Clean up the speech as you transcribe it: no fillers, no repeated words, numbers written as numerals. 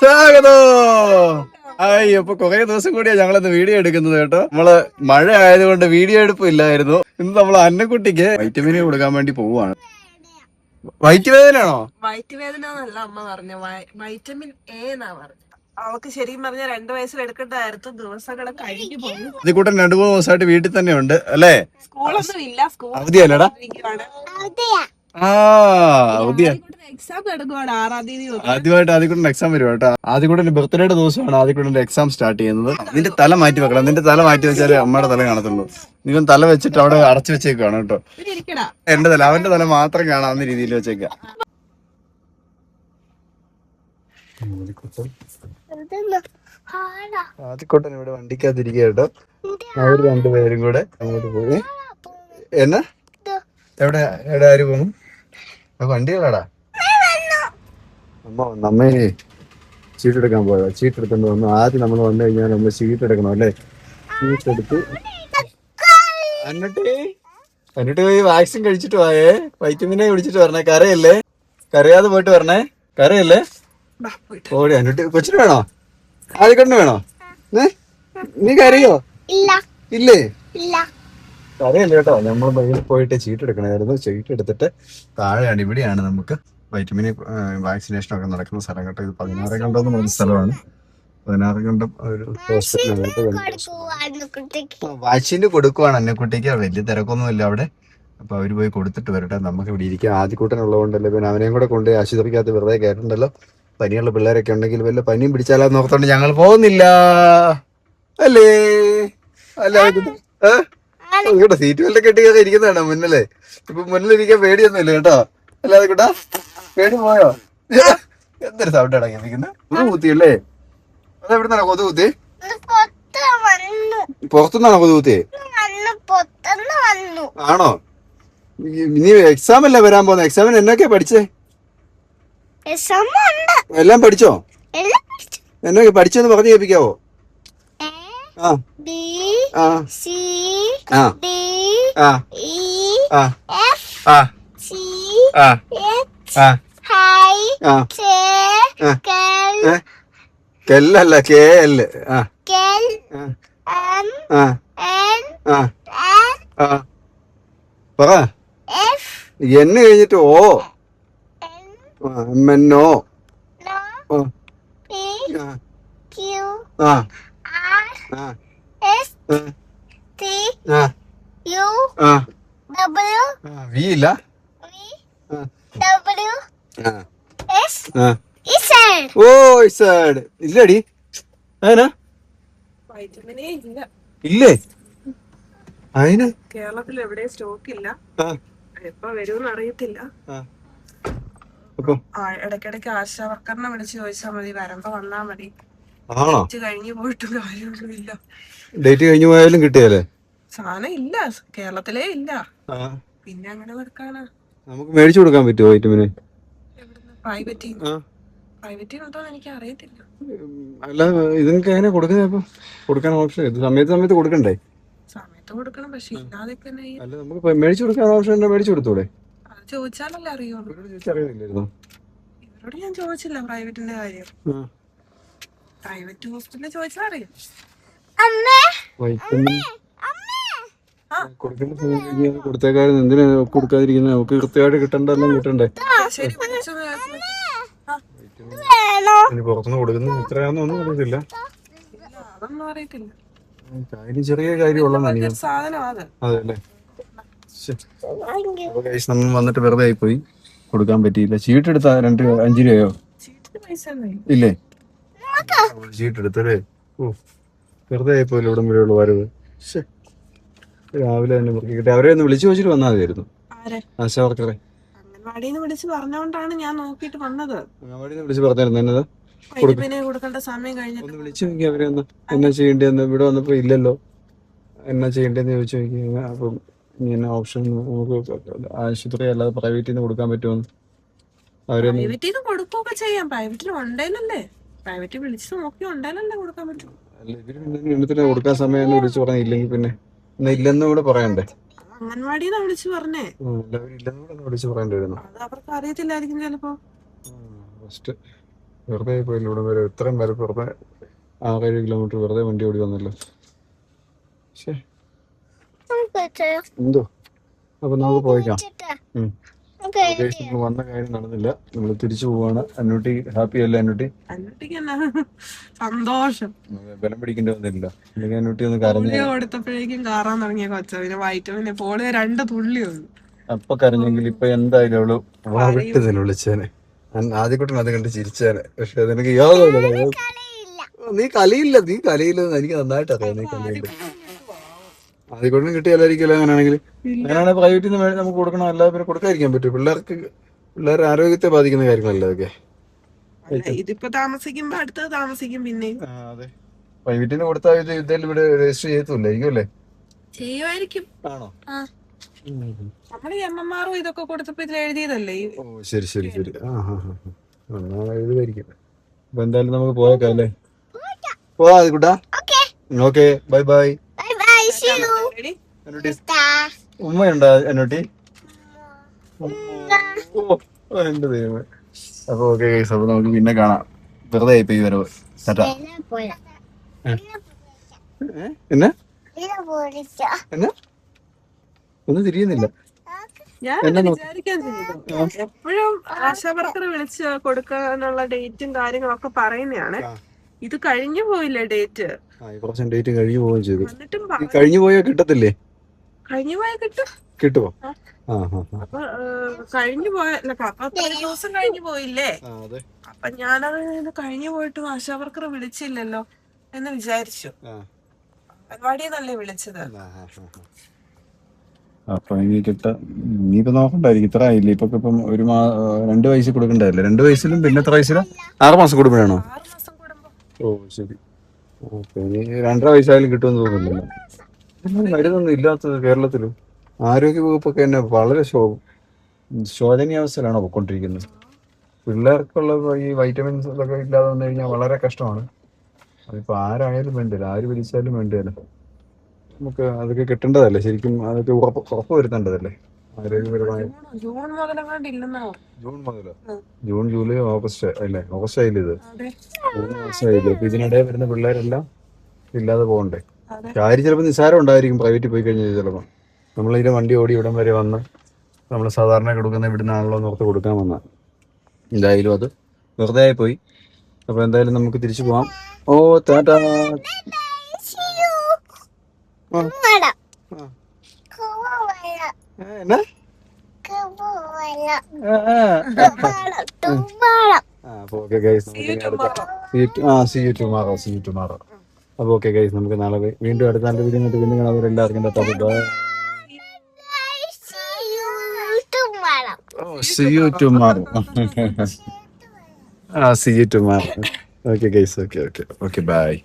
സ്വാഗതം. അപ്പൊ കുറെ ദിവസം കൂടിയാ ഞങ്ങളത് വീഡിയോ എടുക്കുന്നത് കേട്ടോ. നമ്മള് മഴ ആയതുകൊണ്ട് വീഡിയോ എടുപ്പ് ഇല്ലായിരുന്നു. ഇന്ന് നമ്മൾ അന്നക്കുട്ടിക്ക് വൈറ്റമിൻ കൊടുക്കാൻ വേണ്ടി പോവാണ്. വയറ്റുവേദനയാണോ? വയറ്റുവേദന എന്നല്ല അമ്മ പറഞ്ഞു, വൈറ്റമിൻ എ എന്നാ പറഞ്ഞു. അവൾക്ക് ശരിക്കും പറഞ്ഞ 2 വയസ്സിൽ എടുക്കേണ്ടതായിരുന്നു, ദിവസങ്ങളെ കഴിഞ്ഞു പോയി. ഇത് കൂട്ടൻ 2-3 ദിവസമായിട്ട് വീട്ടിൽ തന്നെ ഉണ്ട് അല്ലേ? സ്കൂളൊന്നും ഇല്ല, സ്കൂൾ അവധിയല്ലടാ. എക്സാം എടുക്കുവാണ് 6-ാം തീയതി. ആദ്യമായിട്ട് ആദ്യക്കൂടെ എക്സാം വരും കേട്ടോ. ആദ്യക്കൂടെ ബർത്ത്ഡേയുടെ ദിവസമാണ് ആദ്യക്കൂടെ എക്സാം സ്റ്റാർട്ട് ചെയ്യുന്നത്. നിന്റെ തല മാറ്റി വെക്കണം. നിന്റെ തല മാറ്റി വെച്ചാലേ അമ്മയുടെ തല കാണത്തുള്ളൂ. നീ തല വെച്ചിട്ട് അവിടെ അടച്ചു വെച്ചേക്കാണ് കേട്ടോ. എന്റെ തല, അവന്റെ തല മാത്രം കാണാവുന്ന രീതിയിൽ വെച്ചേക്ക. ആദ്യക്കൂട്ടൻ ഇവിടെ വണ്ടിക്കകത്തിരിക്കുക കേട്ടോ. അവർ രണ്ടുപേരും കൂടെ അങ്ങോട്ട് പോയി. എന്നാ എവിടെ എവിടെ ആര് പോകുന്നു? വണ്ടികളാടാ. നമ്മയെ ചീട്ടെടുക്കാൻ പോയോ? ചീട്ടെടുത്തോണ്ട് വന്നു. ആദ്യം നമ്മൾ വന്നു കഴിഞ്ഞാൽ നമ്മൾ ചീട്ട് എടുക്കണം അല്ലേ? ചീട്ടെടുത്ത് എന്നിട്ട് പോയി വാക്സിൻ കഴിച്ചിട്ട് പോയേ. വൈറ്റമിനെ കുടിച്ചിട്ട് വരണേ. കരയല്ലേ, കരയാതെ പോയിട്ട് വരണേ. കരയല്ലേ? ഓടി. എന്നിട്ട് കൊച്ചിന് വേണോ? ആദ്യക്കണ്ണ് വേണോ? നീ കരയോ? ഇല്ലേ? കരയല്ലേ കേട്ടോ. നമ്മൾ പോയിട്ട് ചീട്ടെടുക്കണമായിരുന്നു. ചീട്ടെടുത്തിട്ട് താഴെയാണ്, ഇവിടെയാണ് നമുക്ക് വൈറ്റമിൻ വാക്സിനേഷൻ ഒക്കെ നടക്കുന്ന സ്ഥലം കേട്ടോ. ഇത് 16 കണ്ടം എന്ന് പറയുന്ന സ്ഥലമാണ്. 16 കണ്ടം ഒരു ഹോസ്പിറ്റലിനകത്ത് വാക്സിന് കൊടുക്കുവാണ് അന്നക്കുട്ടിക്ക്. വലിയ തിരക്കൊന്നുമില്ല അവിടെ. അപ്പൊ അവര് പോയി കൊടുത്തിട്ട് വരട്ടെ. നമുക്ക് ഇവിടെ ഇരിക്കാം. ആദ്യക്കൂട്ടനുള്ളതുകൊണ്ടല്ലോ. പിന്നെ അവനെയും കൂടെ കൊണ്ട് ആശുപത്രിക്കകത്ത് വെറുതെ കയറ്റുണ്ടല്ലോ. പനിയുള്ള പിള്ളേരൊക്കെ ഉണ്ടെങ്കിൽ വല്ല പനിയും പിടിച്ചാലാന്ന് ഓർത്തോണ്ട് ഞങ്ങൾ പോകുന്നില്ല അല്ലേ? അല്ല കേട്ടോ. സീറ്റ് വല്ല കെട്ടിയൊക്കെ ഇരിക്കുന്നതാണോ മുന്നിലേ? ഇപ്പൊ മുന്നിലിരിക്കാൻ പേടിയൊന്നുമില്ല കേട്ടോ. അല്ലാതെ കൂട്ടാ പേടി പോയോ? എന്തൊരു സൗണ്ട് അടങ്ങി നിൽക്കുന്നത്. കൊതു കുത്തിയല്ലേ? അതെവിടുന്നാണോ കൊതു കുത്തി? പുറത്തുനിന്നാണോ കൊതു കുത്തി? ആണോ? നീ എക്സാം അല്ലേ വരാൻ പോകുന്നത്? എക്സാമിന് എന്നൊക്കെയാ പഠിച്ചേ? എല്ലാം പഠിച്ചോ? എന്നൊക്കെ പഠിച്ചെന്ന് പറഞ്ഞു കേൾപ്പിക്കാവോ? കെല്ലല്ല കെ എല്. പറ. എന്ന് കഴിഞ്ഞിട്ട് ഓ. എമ്മന്നോ. വി ഇല്ല. ഓ ഇസഡ് ഇല്ലടി. അതിനാ വൈറ്റമിനേ ഇല്ല. ഇല്ലേ? അതിന് കേരളത്തിൽ എവിടെ സ്റ്റോക്ക് ഇല്ല. എപ്പോ വരുമെന്ന് അറിയത്തില്ല. ഇടയ്ക്കിടയ്ക്ക് ആശാ വർക്കറിനെ വിളിച്ച് ചോദിച്ചാൽ മതി. വരുമ്പോ വന്നാ മതി. കഴിഞ്ഞു പോയിട്ട് കാര്യമൊന്നുമില്ല. ഡേറ്റ് കഴിഞ്ഞു പോയാലും കിട്ടിയാലേ സാധനം ഇല്ല. കേരളത്തിലേ ഇല്ല. പിന്നെ അങ്ങനെ കൊടുക്കാനാ? നമുക്ക് മേടിച്ചു കൊടുക്കാൻ പറ്റുമോ വൈറ്റമിന്? പ്രൈവറ്റ് ഉണ്ടോന്ന് എനിക്ക് അറിയത്തില്ല. അല്ല ഇതിനൊക്കെ എങ്ങനെ കൊടുക്കുന്നത്? കൊടുക്കാൻ ഓപ്ഷൻ സമയത്ത് കൊടുക്കണ്ടേ? സമയത്ത് കൊടുക്കണം, പക്ഷെ ഇല്ലാതെ അല്ല നമുക്ക് മേടിച്ചു കൊടുക്കാൻ ഓപ്ഷൻ മേടിച്ചു കൊടുത്തൂടെ? അത് ചോദിച്ചാലല്ലേ അറിയുള്ളൂ. അറിയില്ലായിരുന്നു. ഇവരോട് ഞാൻ ചോദിച്ചില്ല പ്രൈവറ്റിന്റെ കാര്യം. പ്രൈവറ്റ് ഹോസ്പിറ്റലിൽ ചോദിച്ചാൽ അറിയാം. കൊടുത്തേക്കാരും എന്തിനാ കൊടുക്കാതിരിക്കുന്നത്? നമുക്ക് കൃത്യമായിട്ട് കിട്ടണ്ടെല്ലാം കിട്ടണ്ടേ? പുറത്തുനിന്ന് കൊടുക്കുന്നത് എത്രയാണെന്നൊന്നും അറിയത്തില്ല. അതൊന്നും അറിയത്തില്ല. കാര്യം ചെറിയ കാര്യമുള്ളതാണ്. അതല്ലേ? നമ്മൾ വന്നിട്ട് വെറുതെ ആയിപ്പോയി, കൊടുക്കാൻ പറ്റിയില്ല. ചീട്ടെടുത്താ 5 രൂപയോ? ഇല്ലേ? ചീട്ടെടുത്തല്ലേ? ഓ വെറുതെ ആയിപ്പോയില്ല. ഇവിടം വരെയുള്ള വരവ്. രാവിലെ തന്നെ കിട്ടി. അവരെ ഒന്ന് വിളിച്ചു ചോദിച്ചിട്ട് വന്നാൽ മതിയായിരുന്നു. ആശാ വർക്കറെ വിളിച്ച് പറഞ്ഞോണ്ടാണ് ഞാൻ നോക്കിട്ട് വന്നത്. വിളിച്ച് പറഞ്ഞായിരുന്നു എന്നത് കൊടുക്കേണ്ട സമയം കഴിഞ്ഞു. ഒന്ന് വിളിച്ചു നോക്കി അവരെ ഒന്ന് എന്നാ ചെയ്യേണ്ടതെന്ന്. ഇവിടെ വന്നപ്പോ ഇല്ലല്ലോ, എന്നാ ചെയ്യേണ്ടതെന്ന് ചോദിച്ചു നോക്കി. അപ്പം ഇങ്ങനെ ഓപ്ഷൻ ആശുപത്രി അല്ലാതെ പ്രൈവറ്റിൽ നിന്ന് കൊടുക്കാൻ പറ്റുമെന്ന് പ്രൈവറ്റിൽ കൊടുക്കുകയൊക്കെ ചെയ്യാം. പ്രൈവറ്റിൽ ഉണ്ടേലല്ലേ, പ്രൈവറ്റിൽ വിളിച്ച് നോക്കി ഉണ്ടേലല്ലേ കൊടുക്കാൻ പറ്റും. അല്ല ഇവര് കൊടുക്കാൻ സമയം വിളിച്ചു പറഞ്ഞ ഇല്ലെങ്കിൽ പിന്നെ ഇല്ലെന്നും കൂടെ പറയണ്ടേ? അംഗൻവാടിന്ന് വിളിച്ചു പറഞ്ഞേ. എല്ലാവരും ഇല്ലെന്നും കൂടെ വിളിച്ചു പറയേണ്ടി വരുന്നു. അത് അവർക്ക് അറിയത്തില്ലായിരിക്കും ചിലപ്പോ. ഫസ്റ്റ് വെറുതെ പോയില്ല ഇവിടെ വരെ ഇത്രയും വരെ വെറുതെ 6-7 കിലോമീറ്റർ വെറുതെ വണ്ടി ഓടി വന്നല്ലോ. ശേ എന്തോ അപ്പൊ നമുക്ക് പോയിക്കാം. നമ്മൾ വന്ന കാര്യം നടന്നില്ല, നമ്മൾ തിരിച്ചു പോവാണ്. അന്നൂട്ടി ഹാപ്പി അല്ലേ? അന്നൂട്ടി സന്തോഷം. ബലം പിടിക്കേണ്ടി വന്നില്ല. അല്ലെങ്കിൽ അന്നൂട്ടി ഒന്ന് കരഞ്ഞു. പോളിയോ കൊടുത്തപ്പോഴേക്കും കാറാൻ തുടങ്ങിയ കൊച്ച, പിന്നെ വൈറ്റമിന് പോളിയോ 2 തുള്ളി വന്നു. അപ്പൊ കരഞ്ഞെങ്കിൽ ഇപ്പൊ എന്തായാലും അവള് വിട്ട് തന്നെ വിളിച്ചേനെ. ആദ്യക്കൂട്ടൻ അത് കണ്ട് ചിരിച്ചേനെ. പക്ഷെ അതെനിക്ക് യാതൊരു നീ കലയില്ലെന്ന് എനിക്ക് നന്നായിട്ട് അറിയാം. നീ കലയില്ല. ആദ്യക്കൂട്ടനും കിട്ടിയാലായിരിക്കുമല്ലോ. അങ്ങനെയാണെങ്കിൽ പ്രൈവറ്റിൽ നിന്ന് നമുക്ക് കൊടുക്കണം, അല്ലാതെ പിന്നെ കൊടുക്കാതിരിക്കാൻ പറ്റും. പിള്ളേരുടെ ആരോഗ്യത്തെ ബാധിക്കുന്ന കാര്യങ്ങളല്ലേ അതൊക്കെ. ഇതിപ്പോ താമസിക്കുമ്പോ അടുത്തത് താമസിക്കും. പിന്നെ അതെ, പ്രൈവറ്റിൽ നിന്ന് കൊടുത്താൽ ഇതായാലും ഇവിടെ രജിസ്റ്റർ ചെയ്യത്തില്ലായിരിക്കും അല്ലേ? ചെയ്യുമായിരിക്കും. ആണോ? നമ്മള് എംഎംആറും ഇതൊക്കെ കൊടുത്തപ്പോ ഇതിൽ എഴുതിയതല്ലേ. ഓ ശരി. എഴുതുമായിരിക്കും. അപ്പൊ എന്തായാലും നമുക്ക് പോയേക്കാം അല്ലേ? പോവാ കൂട്ടാ. Okay, bye. ഉമ്മയുണ്ടോ അന്നൂട്ടി? എന്റെ ദൈവമേ. അപ്പൊ ഓക്കെ ഗൈസ്, അപ്പൊ നമുക്ക് പിന്നെ കാണാം. വെറുതെ ആയിപ്പോയി വരവ്. ടാറ്റാ. എന്നെ ഒന്നും തിരിയുന്നില്ല. ഞാൻ വിചാരിക്കാൻ ചെയ്തു, എപ്പോഴും ആശാവർക്കർ വിളിച്ച് കൊടുക്കാനുള്ള ഡേറ്റും കാര്യങ്ങളൊക്കെ പറയുന്നതാണ്. ഇത് കഴിഞ്ഞു പോയില്ലേ ഡേറ്റ്? ഡേറ്റ് കഴിഞ്ഞു പോവുകയും ചെയ്തു. എന്നിട്ടും കഴിഞ്ഞു പോയാൽ കിട്ടത്തില്ലേ? കഴിഞ്ഞു പോയാൽ കിട്ടുമോ? അപ്പൊ കഴിഞ്ഞു പോയല്ലോ, അപ്പൊ 3 ദിവസം കഴിഞ്ഞു പോയില്ലേ? അപ്പൊ ഞാനത് കഴിഞ്ഞു പോയിട്ടും ആശാവർക്കർ വിളിച്ചില്ലല്ലോ എന്ന് വിചാരിച്ചു. പരിപാടിയെന്നല്ലേ വിളിച്ചത്. അപ്പൊ ഇനിയിപ്പോ നോക്കണ്ടായിരിക്കും. ഇത്ര ആയില്ലേ ഇപ്പൊ? ഇപ്പം 2 വയസ്സിൽ കൊടുക്കണ്ടല്ലേ? 2 വയസ്സിലും പിന്നെ എത്ര വയസ്സിലും? 6 മാസം കൂടുമ്പോഴാണോ? 6 മാസം കൂടുമ്പോ. ഓ ശരി. ഓക്കെ, ഇനി 2.5 വയസ്സായാലും കിട്ടുമെന്ന് തോന്നുന്നില്ല. മരുന്നൊന്നും ഇല്ലാത്തത് കേരളത്തിലും. ആരോഗ്യ വകുപ്പൊക്കെ തന്നെ വളരെ ശോചനീയാവസ്ഥയിലാണോ പോയിക്കൊണ്ടിരിക്കുന്നത്. പിള്ളേർക്കുള്ള ഈ വൈറ്റമിൻസ് ഇതൊക്കെ ഇല്ലാതെ വന്നു കഴിഞ്ഞാൽ വളരെ കഷ്ടമാണ്. അതിപ്പോ ആരായാലും വേണ്ടില്ല, ആര് വിളിച്ചാലും വേണ്ടിയല്ല. നമുക്ക് അതൊക്കെ കിട്ടേണ്ടതല്ലേ ശരിക്കും. അതൊക്കെ ഉറപ്പ് വരുത്തേണ്ടതല്ലേ ആരോഗ്യപരമായ. ജൂൺ മുതലോ? ജൂൺ, ജൂലൈ, ഓഗസ്റ്റ് അല്ലേ? ഓഗസ്റ്റ് ആയില്ലേ ഇത്? 3 മാസമായില്ലേ? അപ്പൊ ഇതിനിടെ വരുന്ന പിള്ളേരെല്ലാം ഇല്ലാതെ പോകണ്ടേ? കാര്യം ചിലപ്പോൾ നിസ്സാരം ഉണ്ടായിരിക്കും പ്രൈവറ്റിൽ പോയി കഴിഞ്ഞാൽ. ചിലപ്പോൾ നമ്മളിതിന്റെ വണ്ടി ഓടി ഇവിടം വരെ വന്ന് നമ്മൾ സാധാരണ കൊടുക്കുന്ന ഇവിടുന്നാണല്ലോ നോർത്ത് കൊടുക്കാൻ വന്ന. എന്തായാലും അത് വെറുതെ ആയി പോയി. അപ്പൊ എന്തായാലും നമുക്ക് തിരിച്ചു പോവാം. ഓ ടാറ്റാ. See you tomorrow. അപ്പൊ ഓക്കെ ഗൈസ്, നമുക്ക് നാളെ വീണ്ടും അടുത്ത നല്ല വീഡിയോ വീണ്ടും കാണാം. എല്ലാവർക്കും see you tomorrow. See you tomorrow. Okay guys, okay, bye.